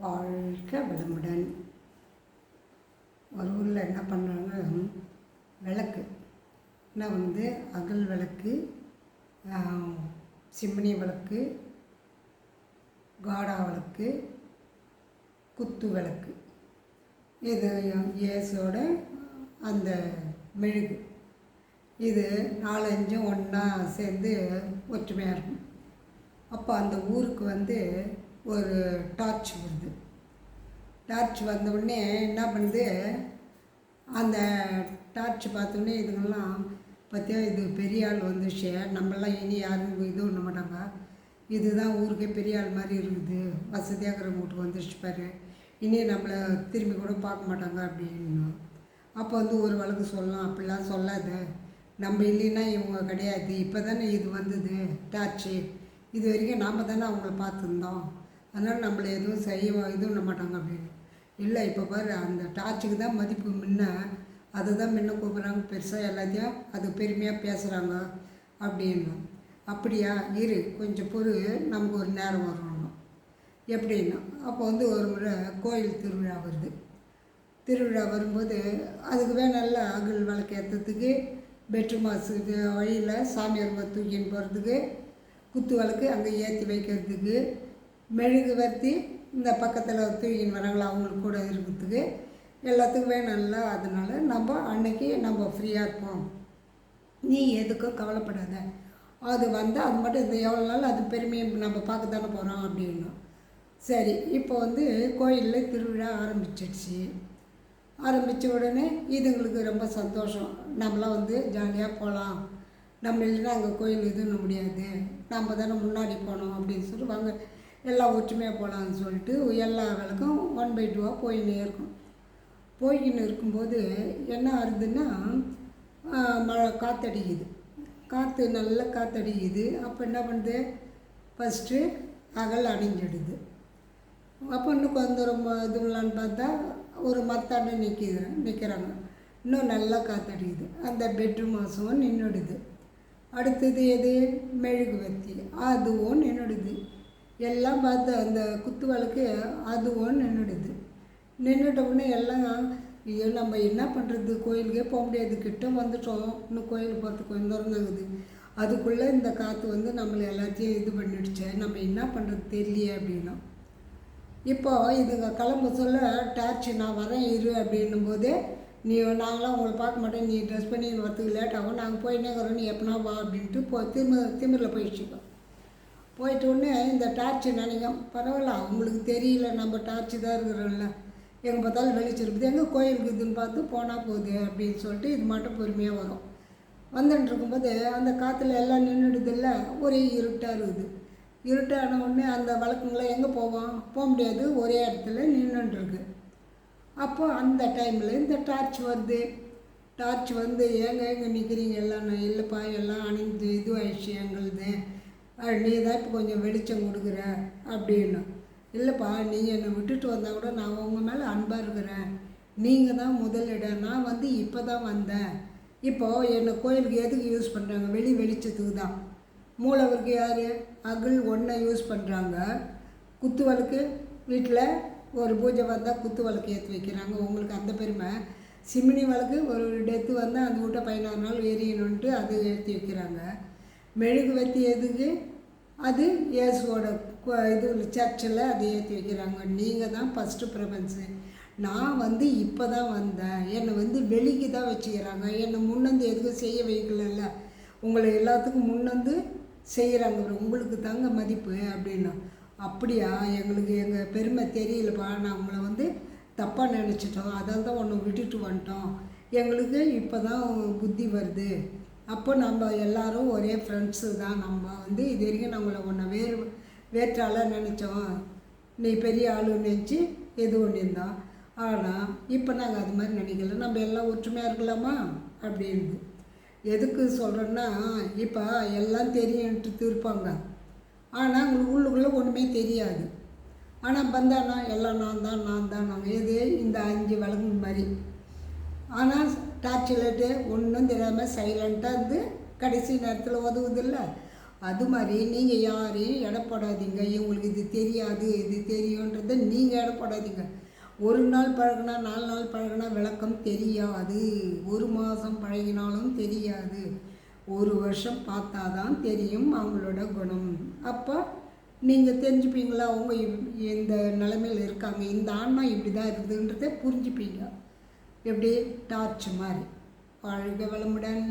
வாழ்க வளமுடன். ஒரு ஊரில் என்ன பண்ணுறாங்க, விளக்கு நான் அகல் விளக்கு, சிம்னி விளக்கு, காடா விளக்கு, குத்து விளக்கு, இது ஏசோட அந்த மெழுகு, இது 4-5 ஒன்றா சேர்ந்து ஒற்றுமையாக இருக்கும். அப்போ அந்த ஊருக்கு ஒரு டார்ச் வருது. டார்ச் வந்தவுடனே என்ன பண்ணுது, அந்த டார்ச் பார்த்தோன்னே இதுங்கெல்லாம் பார்த்தியா, இது பெரிய ஆள் வந்துச்சு, நம்மளாம் இனி யாரும் இது பண்ண மாட்டாங்க, இதுதான் ஊருக்கே பெரிய ஆள் மாதிரி இருக்குது, வசதியாக இருக்கிற வீட்டுக்கு வந்துடுச்சு பாரு, இனி நம்மளை திரும்பி கூட பார்க்க மாட்டாங்க அப்படின்னு. அப்போ ஒரு வழக்கு சொல்லலாம், அப்படிலாம் சொல்லாத, நம்ம இல்லைன்னா இவங்க கிடையாது, இப்போ தானே இது வந்தது டார்ச்சு, இது வரைக்கும் நாம் தானே அவங்கள பார்த்துருந்தோம், அதனால் நம்மளை எதுவும் இது பண்ண மாட்டாங்க அப்படின்னு. இல்லை, இப்போ பாரு, அந்த டார்ச்சுக்கு தான் மதிப்பு, முன்ன அதை தான் முன்ன கூப்பிட்றாங்க, பெருசாக எல்லாத்தையும் அது பெருமையாக பேசுகிறாங்க அப்படின்னு. அப்படியா, இரு கொஞ்சம் பொறு, நமக்கு ஒரு நேரம் வரணும் எப்படின்னா. அப்போ ஒரு முறை கோயில் திருவிழா வருது. திருவிழா வரும்போது அதுக்கு நல்ல அகல் விளக்கு ஏற்றத்துக்கு, பெட்ரூமாஸுக்கு வழியில் சாமியார் தூக்கின்னு போகிறதுக்கு, குத்து விளக்கு அங்கே ஏற்றி வைக்கிறதுக்கு, மெழுகு வர்த்தி இந்த பக்கத்தில் தூக்கின்னு வராங்களா அவங்களுக்கு கூட இருக்கிறதுக்கு, எல்லாத்துக்குமே நல்லா. அதனால் நம்ம அன்னைக்கு நம்ம ஃப்ரீயாக இருப்போம், நீ எதுக்கும் கவலைப்படாத, அது வந்தால் அது மட்டும் இந்த எவ்வளோ நாள் அது பெருமையை நம்ம பார்க்க தானே போகிறோம் அப்படின்னா. சரி, இப்போ கோயிலில் திருவிழா ஆரம்பிச்சிடுச்சு. ஆரம்பித்த உடனே இதுங்களுக்கு ரொம்ப சந்தோஷம், நம்மளாம் ஜாலியாக போகலாம், நம்ம இல்லைன்னா அங்கே கோயில் எதுவும் முடியாது, நம்ம தானே முன்னாடி போனோம் அப்படின்னு சொல்லி வாங்க எல்லாம் ஒற்றுமையாக போகலான்னு சொல்லிட்டு எல்லா விளக்கும் 1/2 போயின்னு இருக்கும். போய்கின்னு இருக்கும்போது என்ன ஆகுதுன்னா, மழை காற்றடிக்குது, காற்று நல்லா காற்றடிக்குது. அப்போ என்ன பண்ணுது, ஃபஸ்ட்டு அகல் அணிஞ்சிடுது. அப்போ இன்னும் கொஞ்சம் ரொம்ப இதுலான்னு பார்த்தா ஒரு மரத்தாண்ட நிற்கிறாங்க, இன்னும் நல்லா காற்றடிக்குது, அந்த பெட்ரூம் மாதமும் நின்றுடுது. அடுத்தது எது, மெழுகு வத்தி, அதுவும் நின்றுடுது. எல்லாம் பார்த்து அந்த குத்து விளக்கு அதுவும் நின்றுடுது. நின்றுட்டவுடனே எல்லாம், ஐயோ நம்ம என்ன பண்ணுறது, கோயிலுக்கே போக முடியாது, கிட்ட வந்துட்டோம், இன்னும் கோயிலுக்கு போகிறதுக்கு கொஞ்சம் தூரம் தாங்குது, அதுக்குள்ளே இந்த காற்று நம்மளை எல்லாத்தையும் இது பண்ணிடுச்சு, நம்ம என்ன பண்ணுறது தெரியலையே அப்படின்னா. இப்போ இதுங்க கிளம்ப சொல்ல, டார்ச் நான் வரேன் இரு அப்படின்னும் போது, நீ நாங்களாம் உங்களை பார்க்க மாட்டேன், நீ ட்ரெஸ் பண்ணி வரத்துக்கு லேட் ஆகும், நாங்கள் போயின்னே இருக்கிறோம், நீ எப்போனா வா அப்படின்ட்டு திமிரில் போயிடுச்சுக்கோ. போயிட்ட உடனே இந்த டார்ச்சு நினைக்கும், பரவாயில்ல அவங்களுக்கு தெரியல, நம்ம டார்ச்சு தான் இருக்கிறோம்ல, எங்கே பார்த்தாலும் வெளிச்சிருக்குது, எங்கே கோயிலுக்கு இதுன்னு பார்த்து போனால் போகுது அப்படின்னு சொல்லிட்டு இது மட்டும் பொறுமையாக வரும். வந்துட்டு இருக்கும்போது அந்த காற்றுல எல்லாம் நின்றுடுதில்ல, ஒரே இருட்டாக இருக்குது. இருட்டான உடனே அந்த வழக்குங்களை எங்கே போவோம், போக முடியாது, ஒரே இடத்துல நின்றுட்டுருக்கு. அப்போ அந்த டைமில் இந்த டார்ச் வருது. டார்ச் எங்கே நிற்கிறீங்க எல்லாம், நான் இல்லைப்பா எல்லாம் அணிந்து இது ஆயிடுச்சு எங்களுது, நீ தான் இப்போ கொஞ்சம் வெளிச்சம் கொடுக்குற அப்படின்னு. இல்லைப்பா, நீங்கள் என்னை விட்டுட்டு வந்தால் கூட நான் உங்கள் மேலே அன்பாக இருக்கிறேன், நீங்கள் தான் முதலிடம், நான் இப்போ தான் வந்தேன், இப்போது என்னை கோயிலுக்கு எதுக்கு யூஸ் பண்ணுறாங்க, வெளிச்சத்துக்கு தான். மூலவருக்கு யார், அகல் ஒன்றை யூஸ் பண்ணுறாங்க, குத்து விளக்கு வீட்டில் ஒரு பூஜை வந்தால் குத்து விளக்கு ஏற்றி வைக்கிறாங்க, உங்களுக்கு அந்த பெருமை. சிம்னி விளக்கு ஒரு டெத்து வந்தால் அந்த வீட்டை 16 நாள் எரியணுன்ட்டு அது ஏற்றி வைக்கிறாங்க. மெழுகு வத்தி எதுக்கு, அது இயேசுவோட இது சர்ச்சில் அதை ஏற்றி வைக்கிறாங்க. நீங்கள் தான் ஃபஸ்ட்டு ப்ரிஃபரன்ஸு, நான் இப்போ தான் வந்தேன், என்னை வெளிக்கு தான் வச்சுக்கிறாங்க, என்னை முன்னந்து எதுக்கும் செய்ய வைக்கல, உங்களை எல்லாத்துக்கும் முன்னந்து செய்கிறாங்க, உங்களுக்கு தாங்க மதிப்பு அப்படின்னா. அப்படியா, எங்களுக்கு எங்கள் பெருமை தெரியலப்பா, நான் உங்களை தப்பாக நினச்சிட்டோம், அதால் தான் உன்னை விட்டுட்டு வந்துட்டோம், எங்களுக்கு இப்போ தான் புத்தி வருது, அப்போ நம்ம எல்லோரும் ஒரே ஃப்ரெண்ட்ஸு தான், நம்ம இது வரைக்கும் நம்மளை உன்னை வேற்றாளாக நினச்சோம், நீ பெரிய ஆளுன்னு நினச்சி எது பண்ணியிருந்தோம், ஆனால் இப்போ நாங்கள் அது மாதிரி நினைக்கல, நம்ம எல்லாம் ஒற்றுமையாக இருக்கலாமா அப்படின்னு. எதுக்கு சொல்கிறேன்னா, இப்போ எல்லாம் தெரியுன்ட்டு இருப்பாங்க, ஆனால் உங்களுக்கு உள்ளுக்குள்ளே ஒன்றுமே தெரியாது. ஆனால் வந்தானா எல்லாம் நான் தான் நாங்கள் எது இந்த 5 விளக்கு மாதிரி. ஆனால் டார்ச் லைட்டு ஒன்றும் தெரியாமல் சைலண்ட்டாக கடைசி நேரத்தில் உதவுதில்ல, அது மாதிரி நீங்கள் யாரையும் எடை போடாதீங்க. இவங்களுக்கு இது தெரியாது இது தெரியுன்றதை நீங்கள் எடை போடாதீங்க. ஒரு நாள் பழகுனா 4 நாள் பழகுனா விளக்கம் தெரியாது. 1 மாதம் பழகினாலும் தெரியாது. 1 வருஷம் பார்த்தா தான் தெரியும் அவங்களோட குணம். அப்போ நீங்கள் தெரிஞ்சுப்பீங்களா அவங்க இந்த நிலைமையில் இருக்காங்க, இந்த ஆன்மா இப்படி தான் இருக்குதுன்றதை புரிஞ்சுப்பீங்க. எப்படி டார்ச் மாதிரி. வாழ்க வளமுடன்.